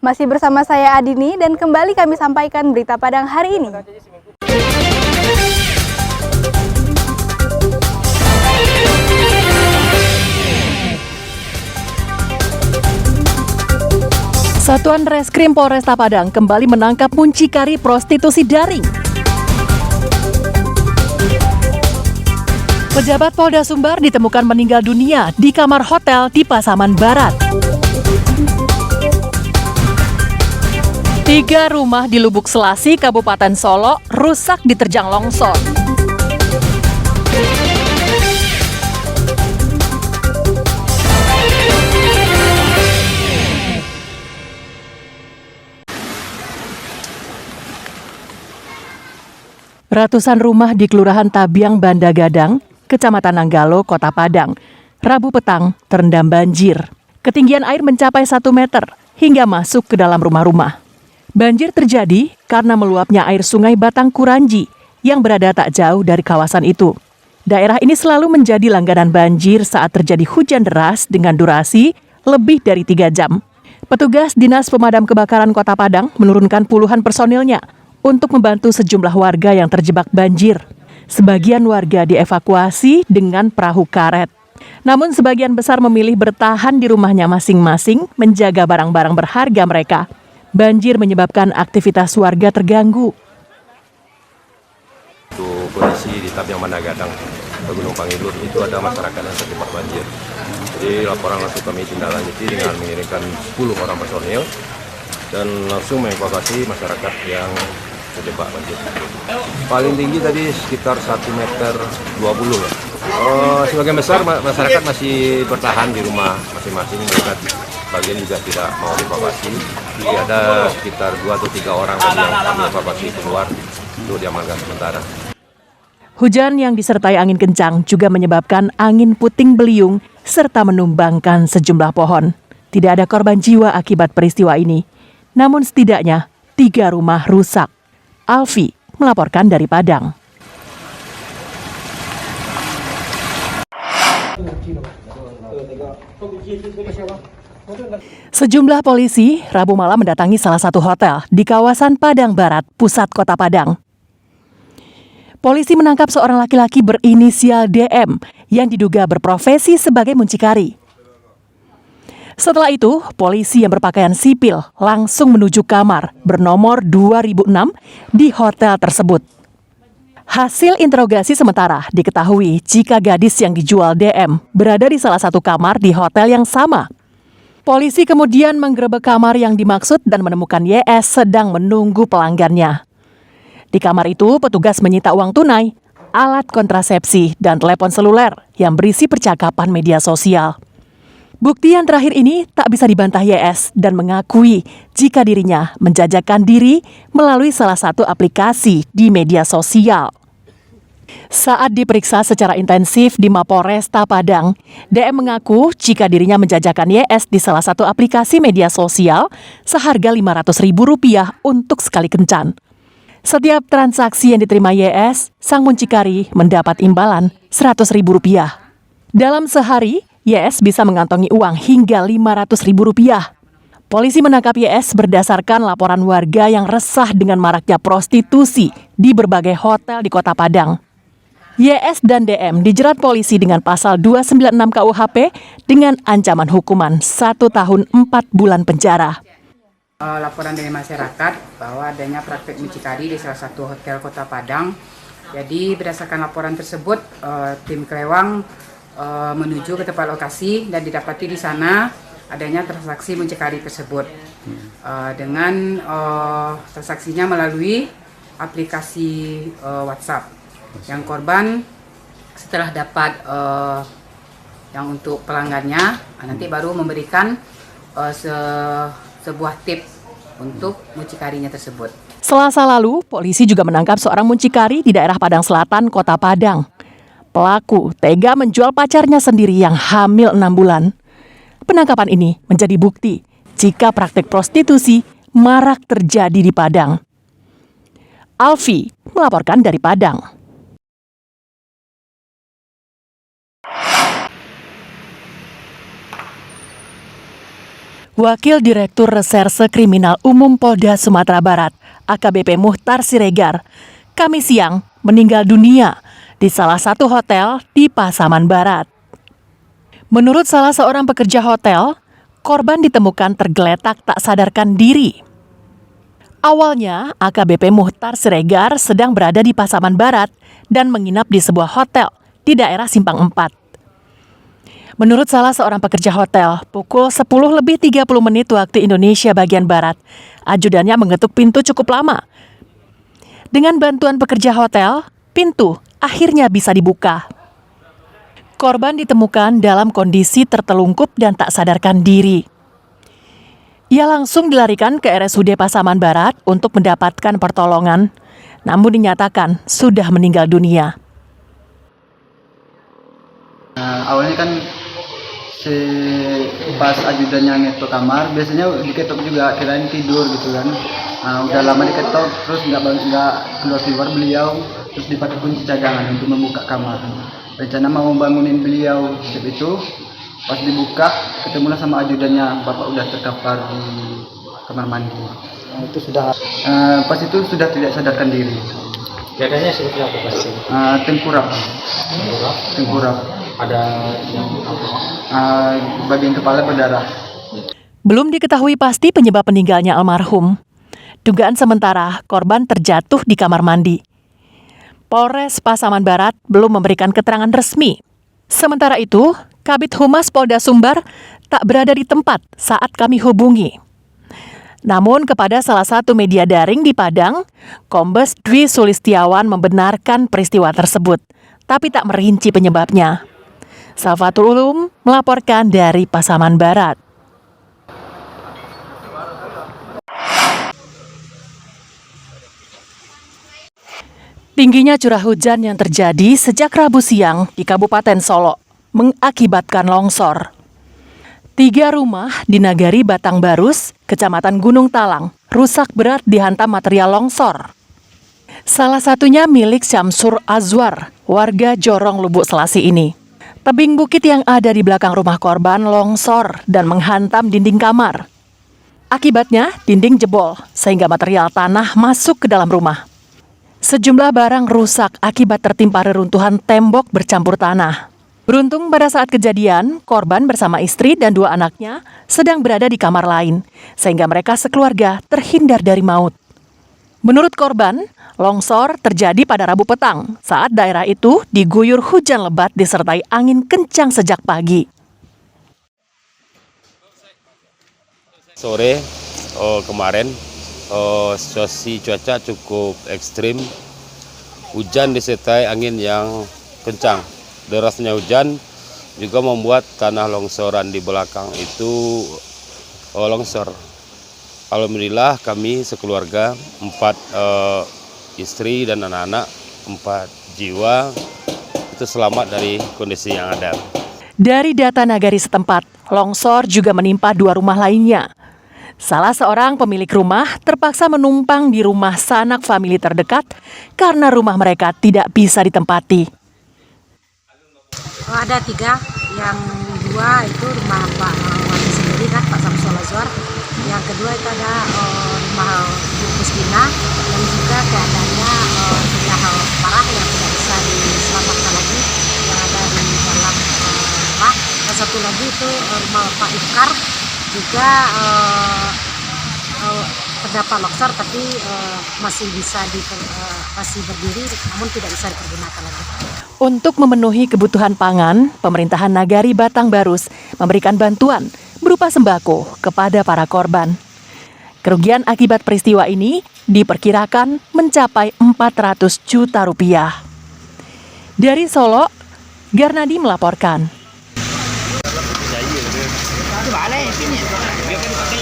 Masih bersama saya Adini dan kembali kami sampaikan berita Padang hari ini. Satuan Reskrim Polresta Padang kembali menangkap muncikari prostitusi daring. Pejabat Polda Sumbar ditemukan meninggal dunia di kamar hotel di Pasaman Barat. 3 rumah di Lubuk Selasi, Kabupaten Solo, rusak diterjang longsor. Ratusan rumah di Kelurahan Tabiang, Banda Gadang, Kecamatan Nanggalo, Kota Padang, Rabu petang terendam banjir. Ketinggian air mencapai 1 meter hingga masuk ke dalam rumah-rumah. Banjir terjadi karena meluapnya air sungai Batang Kuranji yang berada tak jauh dari kawasan itu. Daerah ini selalu menjadi langganan banjir saat terjadi hujan deras dengan durasi lebih dari 3 jam. Petugas Dinas Pemadam Kebakaran Kota Padang menurunkan puluhan personilnya untuk membantu sejumlah warga yang terjebak banjir. Sebagian warga dievakuasi dengan perahu karet. Namun sebagian besar memilih bertahan di rumahnya masing-masing menjaga barang-barang berharga mereka. Banjir menyebabkan aktivitas warga terganggu. Untuk kondisi di Tabiang Banda Gadang, Gunung Pangilur, itu ada masyarakat yang terjebak banjir. Jadi laporan langsung kami tindaklanjuti dengan mengirimkan 10 orang personil dan langsung mengevakuasi masyarakat yang terjebak banjir. Paling tinggi tadi sekitar 1,20 meter ya. Sebagian besar masyarakat masih bertahan di rumah masing-masing, mereka bagian juga tidak mau dievakuasi. Jadi ada sekitar 2 atau 3 orang yang kami evakuasi keluar untuk diamankan sementara. Hujan yang disertai angin kencang juga menyebabkan angin puting beliung serta menumbangkan sejumlah pohon. Tidak ada korban jiwa akibat peristiwa ini. Namun setidaknya 3 rumah rusak. Alfi melaporkan dari Padang. Sejumlah polisi Rabu malam mendatangi salah satu hotel di kawasan Padang Barat, pusat Kota Padang. Polisi menangkap seorang laki-laki berinisial DM yang diduga berprofesi sebagai muncikari. Setelah itu, polisi yang berpakaian sipil langsung menuju kamar bernomor 2006 di hotel tersebut. Hasil interogasi sementara diketahui jika gadis yang dijual DM berada di salah satu kamar di hotel yang sama. Polisi kemudian menggerebek kamar yang dimaksud dan menemukan YS sedang menunggu pelanggannya. Di kamar itu, petugas menyita uang tunai, alat kontrasepsi, dan telepon seluler yang berisi percakapan media sosial. Bukti yang terakhir ini tak bisa dibantah YS dan mengakui jika dirinya menjajakan diri melalui salah satu aplikasi di media sosial. Saat diperiksa secara intensif di Mapolresta Padang, DM mengaku jika dirinya menjajakan YS di salah satu aplikasi media sosial seharga Rp500.000 untuk sekali kencan. Setiap transaksi yang diterima YS, sang muncikari mendapat imbalan Rp100.000. Dalam sehari, YS bisa mengantongi uang hingga Rp500.000. Polisi menangkap YS berdasarkan laporan warga yang resah dengan maraknya prostitusi di berbagai hotel di Kota Padang. YS dan DM dijerat polisi dengan pasal 296 KUHP dengan ancaman hukuman 1 tahun 4 bulan penjara. Laporan dari masyarakat bahwa adanya praktek mucikari di salah satu hotel Kota Padang. Jadi berdasarkan laporan tersebut, tim Kelewang menuju ke tempat lokasi dan didapati di sana adanya transaksi mucikari tersebut dengan transaksinya melalui aplikasi WhatsApp. Yang korban setelah dapat yang untuk pelanggannya nanti baru memberikan sebuah tip untuk mucikarinya tersebut. Selasa lalu, polisi juga menangkap seorang muncikari di daerah Padang Selatan, Kota Padang. Pelaku tega menjual pacarnya sendiri yang hamil 6 bulan. Penangkapan ini menjadi bukti jika praktik prostitusi marak terjadi di Padang. Alfi melaporkan dari Padang. Wakil Direktur Reserse Kriminal Umum Polda Sumatera Barat, AKBP Muhtar Siregar, Kamis siang meninggal dunia di salah satu hotel di Pasaman Barat. Menurut salah seorang pekerja hotel, korban ditemukan tergeletak tak sadarkan diri. Awalnya, AKBP Muhtar Siregar sedang berada di Pasaman Barat dan menginap di sebuah hotel di daerah Simpang 4. Menurut salah seorang pekerja hotel, pukul 10:30 waktu Indonesia bagian Barat, ajudannya mengetuk pintu cukup lama. Dengan bantuan pekerja hotel, pintu akhirnya bisa dibuka. Korban ditemukan dalam kondisi tertelungkup dan tak sadarkan diri. Ia langsung dilarikan ke RSUD Pasaman Barat untuk mendapatkan pertolongan, namun dinyatakan sudah meninggal dunia. Awalnya kan pas ajudannya ngetok kamar, biasanya diketok juga, kirain tidur gitu kan. Udah lama diketok, terus nggak keluar beliau, terus dipakai kunci cadangan untuk membuka kamar. Rencana mau bangunin beliau itu, pas dibuka ketemulah sama ajudannya, bapak udah terkapar di kamar mandi. Itu sudah Pas itu sudah tidak sadarkan diri. keadaannya seperti apa pasti? Tengkurap. Ada yang Bagian kepala berdarah. Belum diketahui pasti penyebab meninggalnya almarhum. Dugaan sementara, korban terjatuh di kamar mandi. Polres Pasaman Barat belum memberikan keterangan resmi. Sementara itu, Kabid Humas Polda Sumbar tak berada di tempat saat kami hubungi. Namun kepada salah satu media daring di Padang, Kombes Dwi Sulistiawan membenarkan peristiwa tersebut, tapi tak merinci penyebabnya. Safatul Ulum melaporkan dari Pasaman Barat. Tingginya curah hujan yang terjadi sejak Rabu siang di Kabupaten Solok mengakibatkan longsor. 3 rumah di Nagari Batang Barus, Kecamatan Gunung Talang, rusak berat dihantam material longsor. Salah satunya milik Syamsur Azwar, warga Jorong Lubuk Selasi ini. Tebing bukit yang ada di belakang rumah korban longsor dan menghantam dinding kamar. Akibatnya, dinding jebol sehingga material tanah masuk ke dalam rumah. Sejumlah barang rusak akibat tertimpa reruntuhan tembok bercampur tanah. Beruntung pada saat kejadian, korban bersama istri dan 2 anaknya sedang berada di kamar lain, sehingga mereka sekeluarga terhindar dari maut. Menurut korban, longsor terjadi pada Rabu petang saat daerah itu diguyur hujan lebat disertai angin kencang sejak pagi. Sore kemarin situasi cuaca cukup ekstrim, hujan disertai angin yang kencang. Derasnya hujan juga membuat tanah longsoran di belakang itu longsor. Alhamdulillah kami sekeluarga 4 istri dan anak-anak 4 jiwa itu selamat dari kondisi yang ada. Dari data nagari setempat, longsor juga menimpa 2 rumah lainnya. Salah seorang pemilik rumah terpaksa menumpang di rumah sanak famili terdekat karena rumah mereka tidak bisa ditempati. Ada 3, yang 2 itu rumah Pak Wali sendiri kan, Pak Syamsur Azwar. Yang kedua itu ada rumah Bu Kustina, dan juga keadaannya sudah parah yang tidak bisa diselamatkan lagi, yang ada di dalam rumah. Dan satu lagi itu rumah Pak Ifkar, juga terdapat longsor tapi masih berdiri namun tidak bisa dipergunakan lagi. Untuk memenuhi kebutuhan pangan, pemerintahan Nagari Batang Barus memberikan bantuan berupa sembako kepada para korban. Kerugian akibat peristiwa ini diperkirakan mencapai 400 juta rupiah. Dari Solo, Garnadi melaporkan.